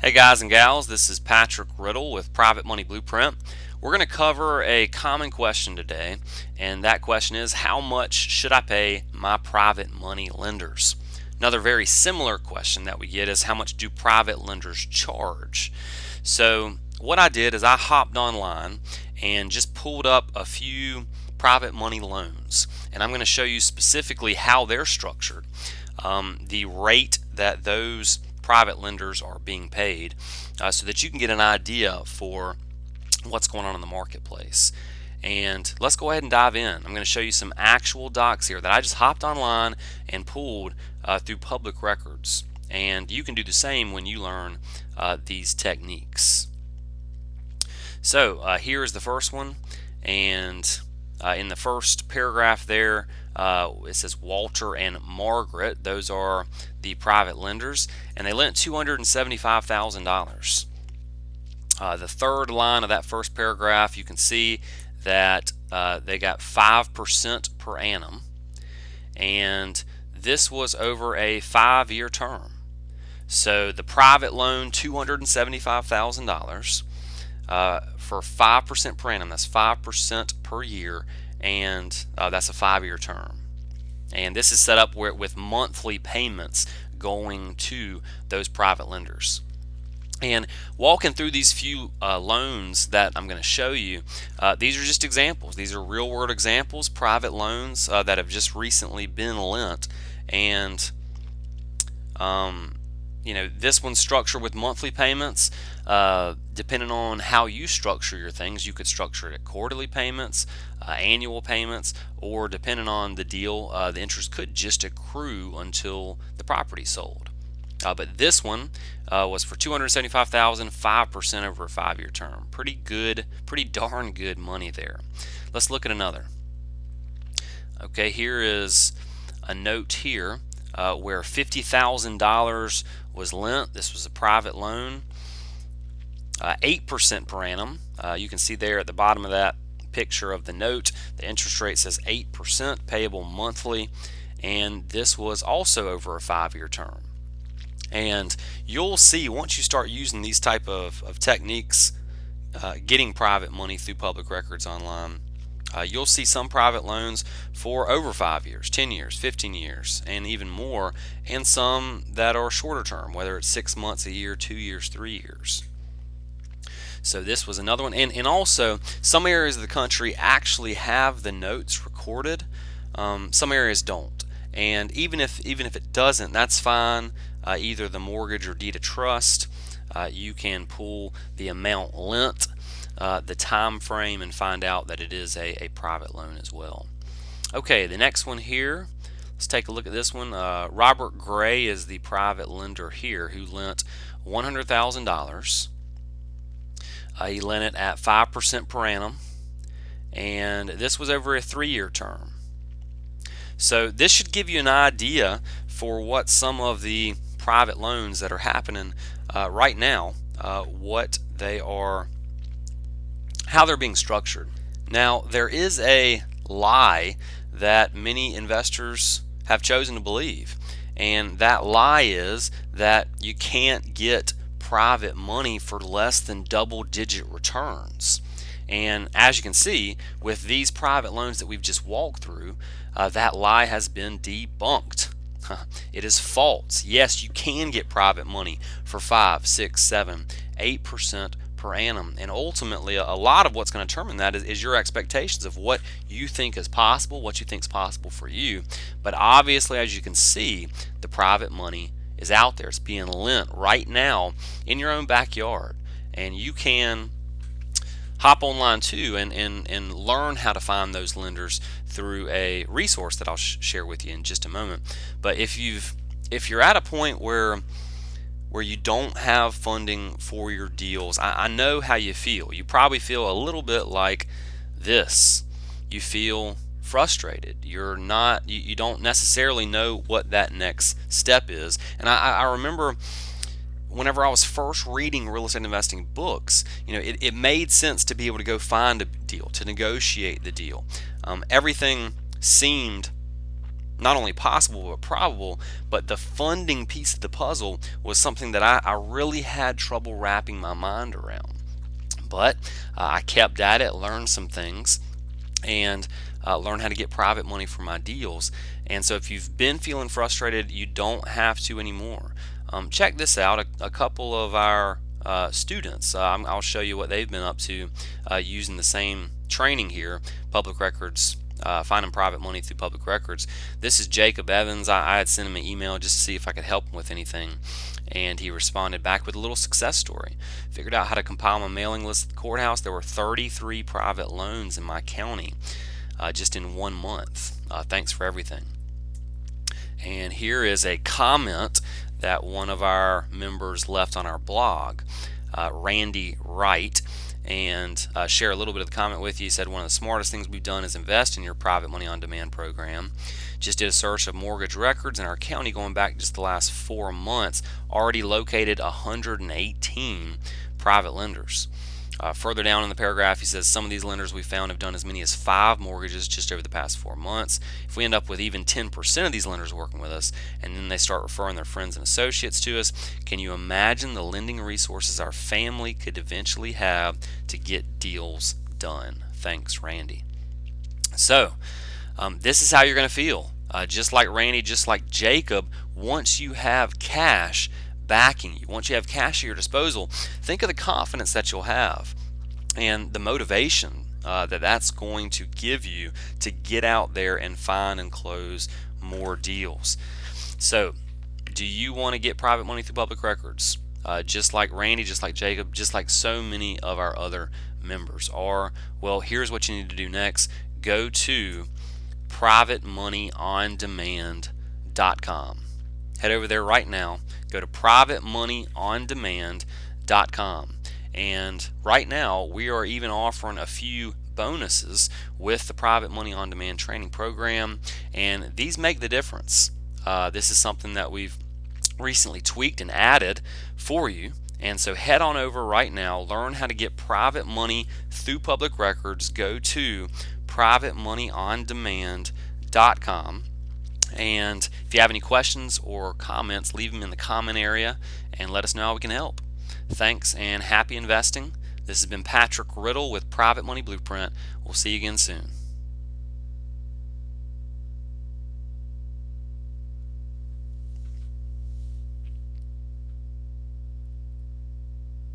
Hey guys and gals, this is Patrick Riddle with Private Money Blueprint. We're going to cover a common question today, and that question is, how much should I pay my private money lenders? Another very similar question that we get is, how much do private lenders charge? So what I did is I hopped online and just pulled up a few private money loans, and I'm going to show you specifically how they're structured, the rate that those private lenders are being paid, so that you can get an idea for what's going on in the marketplace. And let's go ahead and dive in. I'm going to show you some actual docs here that I just hopped online and pulled through public records. And you can do the same when you learn these techniques. So here is the first one, and in the first paragraph there, it says Walter and Margaret. Those are the private lenders, and they lent $275,000. The third line of that first paragraph, you can see that they got 5% per annum, and this was over a 5-year term. So the private loan, $275,000 for 5% per annum. That's 5% per year, and that's a 5-year term. And this is set up with monthly payments going to those private lenders. And walking through these few loans that I'm going to show you, these are just examples. These are real world examples, private loans that have just recently been lent. And this one's structured with monthly payments. Depending on how you structure your things, you could structure it at quarterly payments, annual payments, or depending on the deal, the interest could just accrue until the property sold. But this one was for $275,000, 5% over a 5-year term. Pretty good, pretty darn good money there. Let's look at another. Okay, here is a note here where $50,000 was lent. This was a private loan. 8% per annum. You can see there at the bottom of that picture of the note, the interest rate says 8%, payable monthly, and this was also over a 5-year term. And you'll see once you start using these type of techniques, getting private money through public records online, you'll see some private loans for over 5 years, 10 years, 15 years, and even more, and some that are shorter term, whether it's 6 months, a year, 2 years, 3 years. So this was another one. And also, some areas of the country actually have the notes recorded. Some areas don't. And even if it doesn't, that's fine. Either the mortgage or deed of trust, you can pull the amount lent, the time frame, and find out that it is a private loan as well. Okay, the next one here, let's take a look at this one. Robert Gray is the private lender here who lent $100,000. He lent it at 5% per annum, and this was over a 3-year term. So this should give you an idea for what some of the private loans that are happening right now, what they are, how they're being structured. Now, there is a lie that many investors have chosen to believe, and that lie is that you can't get private money for less than double-digit returns. And as you can see, with these private loans that we've just walked through, that lie has been debunked. It is false. Yes, you can get private money for 5, 6, 7, 8% per annum. And ultimately, a lot of what's going to determine that is your expectations of what you think is possible, what you think is possible for you. But obviously, as you can see, the private money is out there. It's being lent right now in your own backyard. And you can hop online too and learn how to find those lenders through a resource that I'll share with you in just a moment. But if you're at a point where you don't have funding for your deals, I know how you feel. You probably feel a little bit like this. You feel frustrated. You don't necessarily know what that next step is. And I remember whenever I was first reading real estate investing books, it made sense to be able to go find a deal, to negotiate the deal. Everything seemed not only possible but probable, but the funding piece of the puzzle was something that I really had trouble wrapping my mind around. But I kept at it, learned some things, and learn how to get private money for my deals. And so if you've been feeling frustrated, you don't have to anymore. Check this out. A couple of our students, I'll show you what they've been up to using the same training here, public records, finding private money through public records. This is Jacob Evans. I had sent him an email just to see if I could help him with anything, and he responded back with a little success story. Figured out how to compile my mailing list at the courthouse. There were 33 private loans in my county just in 1 month. Thanks for everything. And here is a comment that one of our members left on our blog, Randy Wright, and share a little bit of the comment with you. He said, one of the smartest things we've done is invest in your private money on demand program. Just did a search of mortgage records in our county going back just the last 4 months, already located 118 private lenders. Further down in the paragraph, he says some of these lenders we found have done as many as 5 mortgages just over the past 4 months. If we end up with even 10% of these lenders working with us, and then they start referring their friends and associates to us, can you imagine the lending resources our family could eventually have to get deals done? Thanks, Randy. So, this is how you're going to feel. Just like Randy, just like Jacob, once you have cash backing you, once you have cash at your disposal, think of the confidence that you'll have and the motivation that's going to give you to get out there and find and close more deals. So, do you want to get private money through public records? Just like Randy, just like Jacob, just like so many of our other members are? Well, here's what you need to do next. Go to privatemoneyondemand.com. Head over there right now. Go to privatemoneyondemand.com. And right now, we are even offering a few bonuses with the Private Money on Demand training program, and these make the difference. This is something that we've recently tweaked and added for you. And so head on over right now, learn how to get private money through public records. Go to privatemoneyondemand.com. And if you have any questions or comments, leave them in the comment area and let us know how we can help. Thanks and happy investing. This has been Patrick Riddle with Private Money Blueprint. We'll see you again soon.